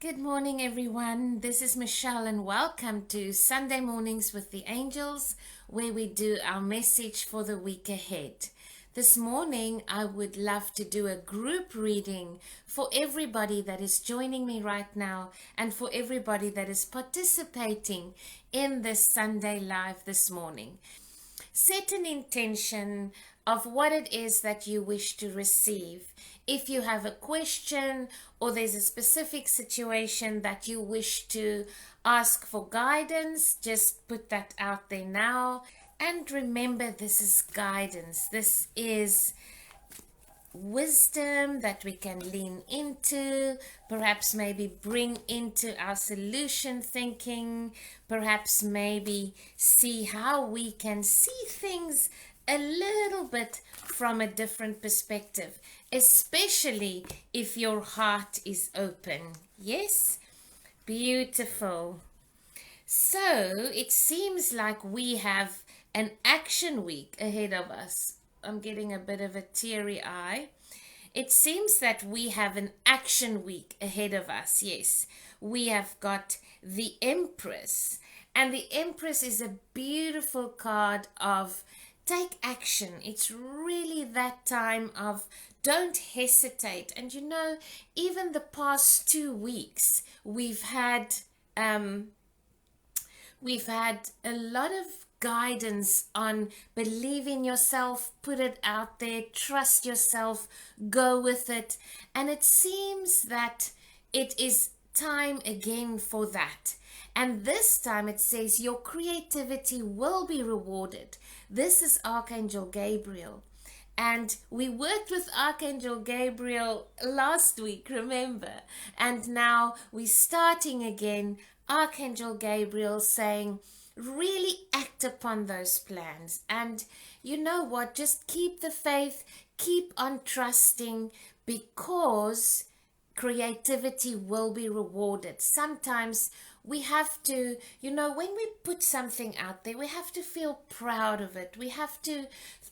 Good morning, everyone. This is Michelle, and welcome to Sunday Mornings with the Angels, where we do our message for the week ahead. This morning, I would love to do a group reading for everybody that is joining me right now and for everybody that is participating in this Sunday Live this morning. Set an intention of what it is that you wish to receive. If you have a question or there's a specific situation that you wish to ask for guidance, just put that out there now. And remember, this is guidance. This is wisdom that we can lean into, perhaps maybe bring into our solution thinking, perhaps maybe see how we can see things a little bit from a different perspective, especially if your heart is open. Yes? Beautiful. So it seems like we have an action week ahead of us. I'm getting a bit of a teary eye. It seems that we have an action week ahead of us. Yes, we have got the Empress. And the Empress is a beautiful card of take action. It's really that time of don't hesitate. And you know, even the past 2 weeks, we've had a lot of guidance on believe in yourself, put it out there, trust yourself, go with it. And it seems that it is time again for that. And this time it says your creativity will be rewarded. This is Archangel Gabriel. And we worked with Archangel Gabriel last week, remember? And now we're starting again. Archangel Gabriel saying, really act upon those plans. And you know what? Just keep the faith, keep on trusting, because creativity will be rewarded. Sometimes we have to, you know, when we put something out there, we have to feel proud of it. We have to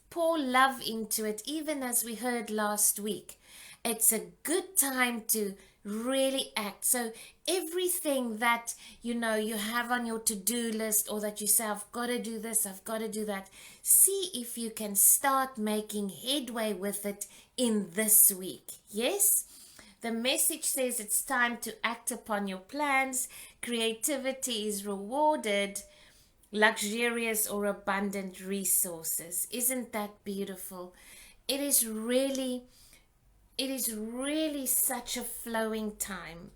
pour love into it, even as we heard last week. It's a good time to really act. So everything that you know you have on your to-do list, or that you say, I've got to do this, I've got to do that, see if you can start making headway with it in this week. Yes? The message says it's time to act upon your plans. Creativity is rewarded. Luxurious or abundant resources. Isn't that beautiful? It is really such a flowing time.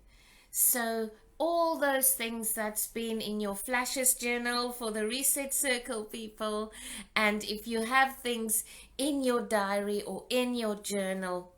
So all those things that's been in your flashes journal for the reset circle people, and if you have things in your diary or in your journal,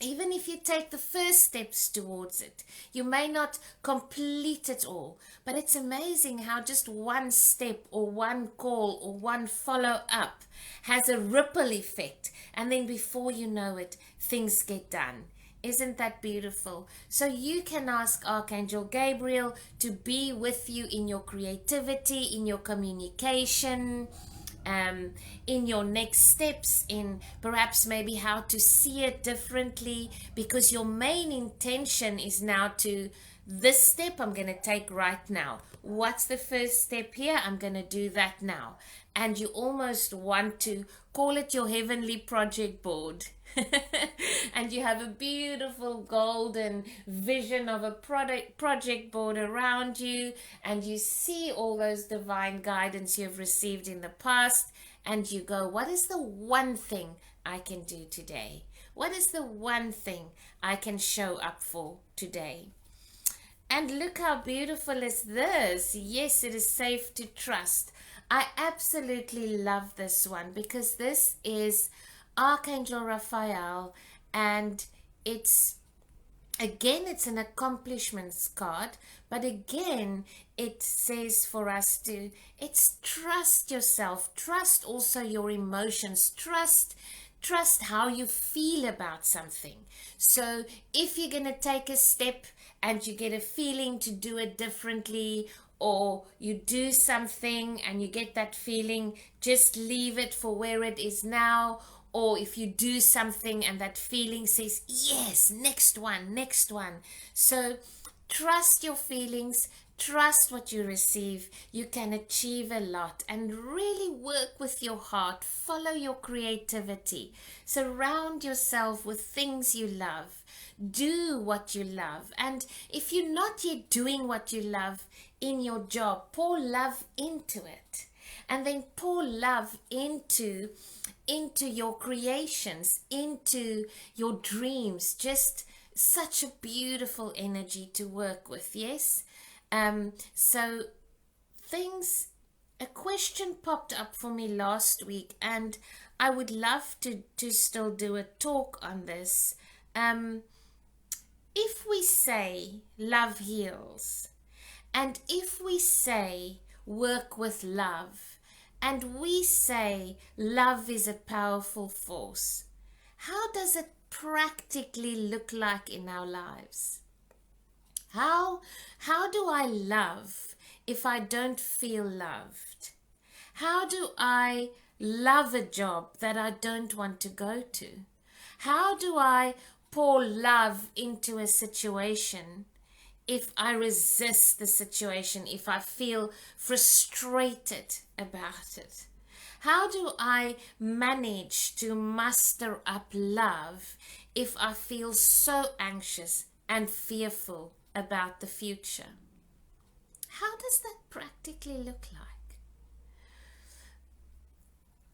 even if you take the first steps towards it, you may not complete it all, but it's amazing how just one step or one call or one follow up has a ripple effect, and then before you know it, things get done. Isn't that beautiful? So you can ask Archangel Gabriel to be with you in your creativity, in your communication, in your next steps, in perhaps maybe how to see it differently, because your main intention is now to, this step I'm going to take right now. What's the first step here? I'm going to do that now. And you almost want to call it your heavenly project board. And you have a beautiful golden vision of a project board around you, and you see all those divine guidance you've received in the past, and you go, what is the one thing I can do today? What is the one thing I can show up for today? And look how beautiful is this. Yes, it is safe to trust. I absolutely love this one, because this is Archangel Raphael, and it's an accomplishments card, but again it says for us to, it's trust yourself, trust also your emotions, trust how you feel about something. So if you're going to take a step and you get a feeling to do it differently, or you do something and you get that feeling, just leave it for where it is now. Or if you do something and that feeling says, yes, next one. So trust your feelings, trust what you receive. You can achieve a lot, and really work with your heart. Follow your creativity. Surround yourself with things you love. Do what you love. And if you're not yet doing what you love in your job, pour love into it. And then pour love into your creations, into your dreams. Just such a beautiful energy to work with. Yes. So a question popped up for me last week, and I would love to still do a talk on this. If we say love heals, and if we say work with love, and we say love is a powerful force, how does it practically look like in our lives? How do I love if I don't feel loved? How do I love a job that I don't want to go to? How do I pour love into a situation if I resist the situation, if I feel frustrated about it? How do I manage to muster up love if I feel so anxious and fearful about the future? How does that practically look like?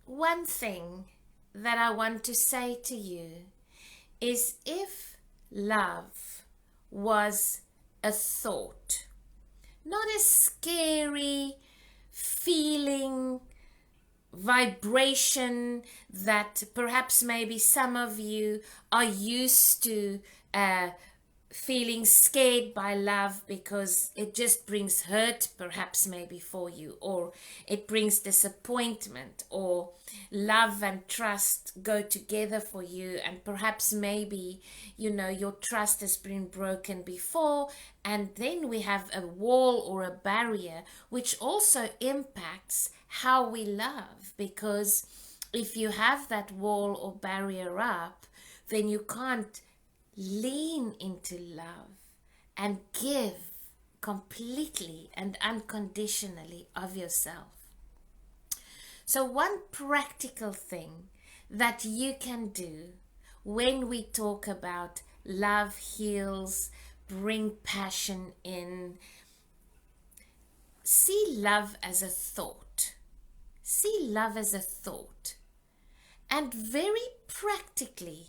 One thing that I want to say to you is, if love was a thought, not a scary feeling, vibration that perhaps maybe some of you are used to feeling scared by love because it just brings hurt, perhaps maybe for you, or it brings disappointment, or love and trust go together for you, and perhaps maybe your trust has been broken before, and then we have a wall or a barrier which also impacts how we love, because if you have that wall or barrier up, then you can't lean into love and give completely and unconditionally of yourself. So one practical thing that you can do when we talk about love heals, bring passion in, see love as a thought. See love as a thought. And very practically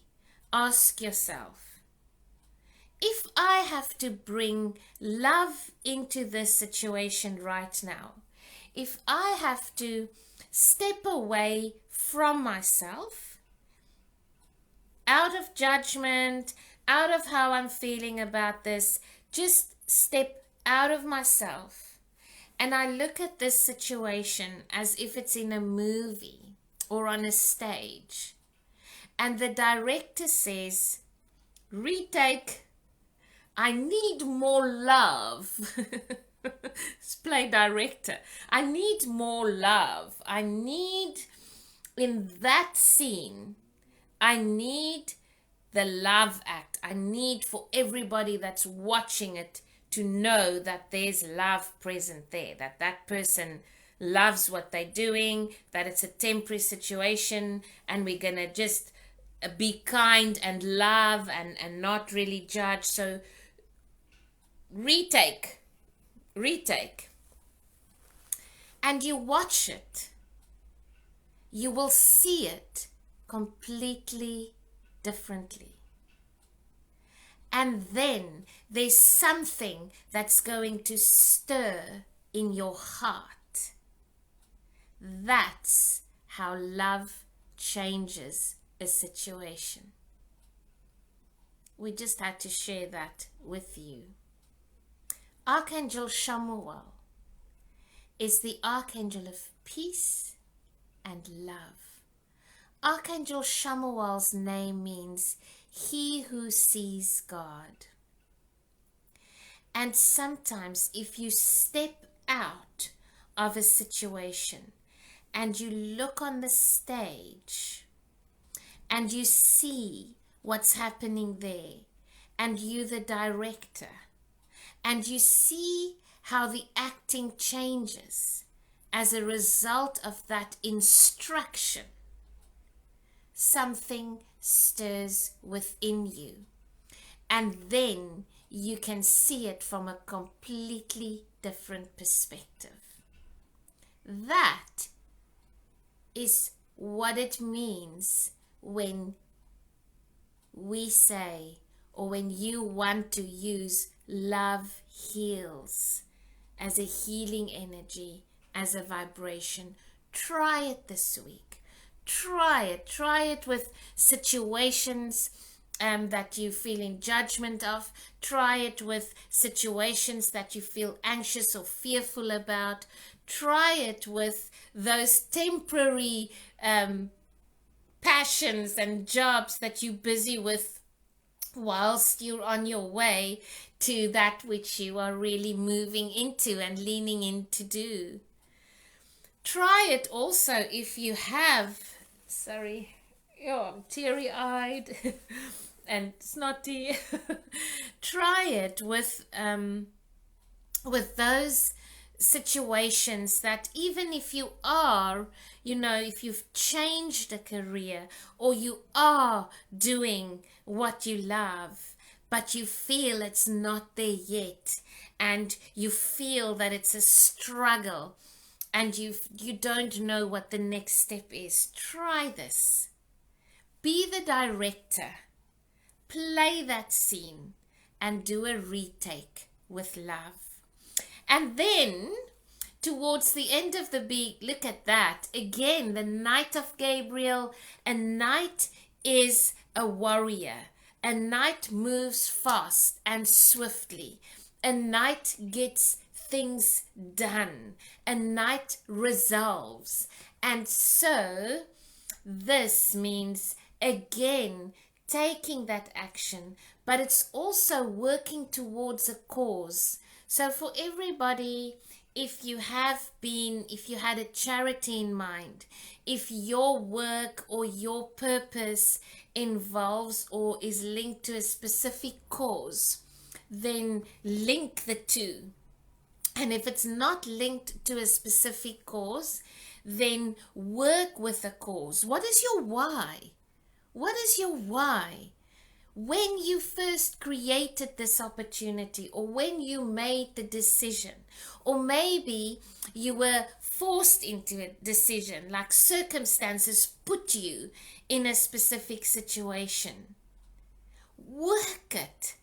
ask yourself, if I have to bring love into this situation right now, if I have to step away from myself, out of judgment, out of how I'm feeling about this, just step out of myself, and I look at this situation as if it's in a movie or on a stage, and the director says, retake, I need more love. Let's play director. I need more love. I need, in that scene, I need the love act. I need for everybody that's watching it to know that there's love present there, that that person loves what they're doing, that it's a temporary situation, and we're going to just be kind and love and not really judge. So retake, and you watch it, you will see it completely differently. And then there's something that's going to stir in your heart. That's how love changes a situation. We just had to share that with you. Archangel Shamow is the Archangel of peace and love. Archangel Shamow's name means he who sees God. And sometimes if you step out of a situation and you look on the stage and you see what's happening there, and you the director, and you see how the acting changes as a result of that instruction. Something stirs within you, and then you can see it from a completely different perspective. That is what it means when we say, or when you want to use love heals as a healing energy, as a vibration. Try it this week. Try it with situations that you feel in judgment of. Try it with situations that you feel anxious or fearful about. Try it with those temporary passions and jobs that you're busy with whilst you're on your way to that which you are really moving into and leaning in to do. Try it also if you have, I'm teary-eyed and snotty. Try it with those situations that even if you are, if you've changed a career or you are doing what you love, but you feel it's not there yet, and you feel that it's a struggle, and you don't know what the next step is. Try this. Be the director. Play that scene and do a retake with love. And then, towards the end of the week, look at that. Again, the Knight of Gabriel. A knight is a warrior. A knight moves fast and swiftly. A knight gets things done. A knight resolves. And so, this means, again, taking that action, but it's also working towards a cause. So for everybody, if you had a charity in mind, if your work or your purpose involves or is linked to a specific cause, then link the two. And if it's not linked to a specific cause, then work with a cause. What is your why? What is your why? When you first created this opportunity, or when you made the decision, or maybe you were forced into a decision, like circumstances put you in a specific situation. Work it,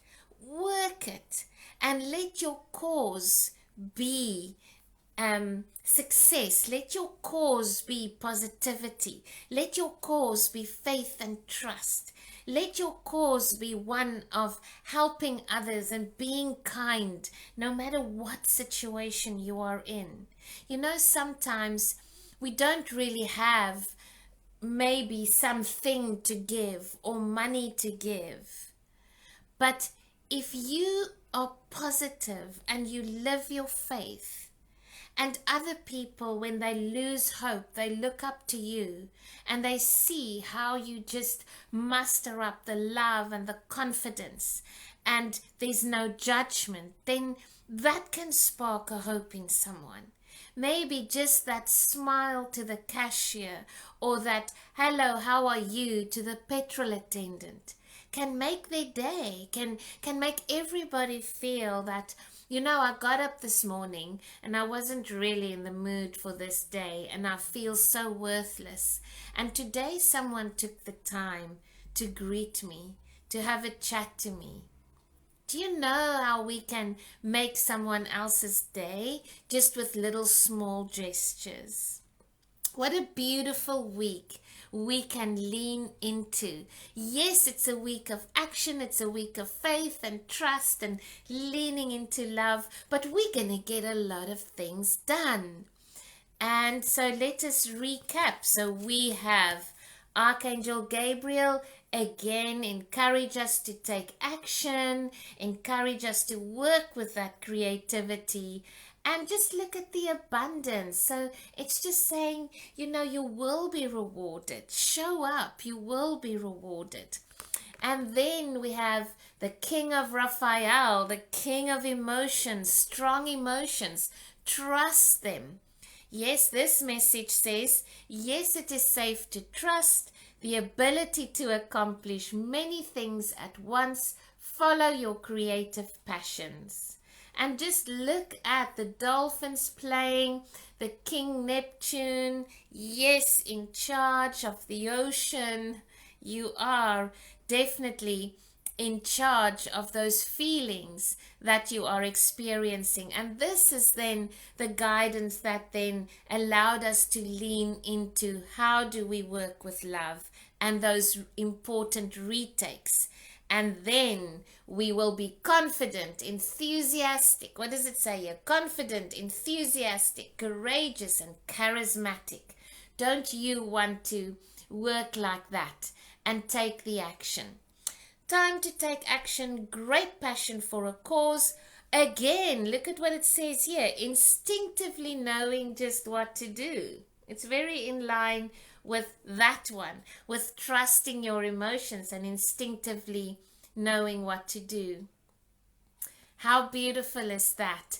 and let your cause be success. Let your cause be positivity. Let your cause be faith and trust. Let your cause be one of helping others and being kind, no matter what situation you are in. Sometimes we don't really have maybe something to give or money to give. But if you are positive and you live your faith, and other people, when they lose hope, they look up to you and they see how you just muster up the love and the confidence, and there's no judgment, then that can spark a hope in someone. Maybe just that smile to the cashier, or that hello, how are you to the petrol attendant, can make their day, can make everybody feel that, I got up this morning and I wasn't really in the mood for this day, and I feel so worthless. And today someone took the time to greet me, to have a chat to me. Do you know how we can make someone else's day just with little small gestures? What a beautiful week we can lean into. Yes, it's a week of action. It's a week of faith and trust and leaning into love, but we're going to get a lot of things done. And so let us recap. So we have Archangel Gabriel again encourage us to take action, encourage us to work with that creativity, and just look at the abundance. So it's just saying, you will be rewarded. Show up, you will be rewarded. And then we have the king of Raphael, the king of emotions, strong emotions. Trust them. Yes, this message says, yes, it is safe to trust, the ability to accomplish many things at once. Follow your creative passions. And just look at the dolphins playing, the King Neptune, yes, in charge of the ocean. You are definitely in charge of those feelings that you are experiencing. And this is then the guidance that then allowed us to lean into how do we work with love and those important retakes. And then we will be confident, enthusiastic. What does it say here? Confident, enthusiastic, courageous, and charismatic. Don't you want to work like that and take the action? Time to take action, great passion for a cause. Again, look at what it says here. Instinctively knowing just what to do. It's very in line with that one, with trusting your emotions and instinctively knowing what to do. How beautiful is that?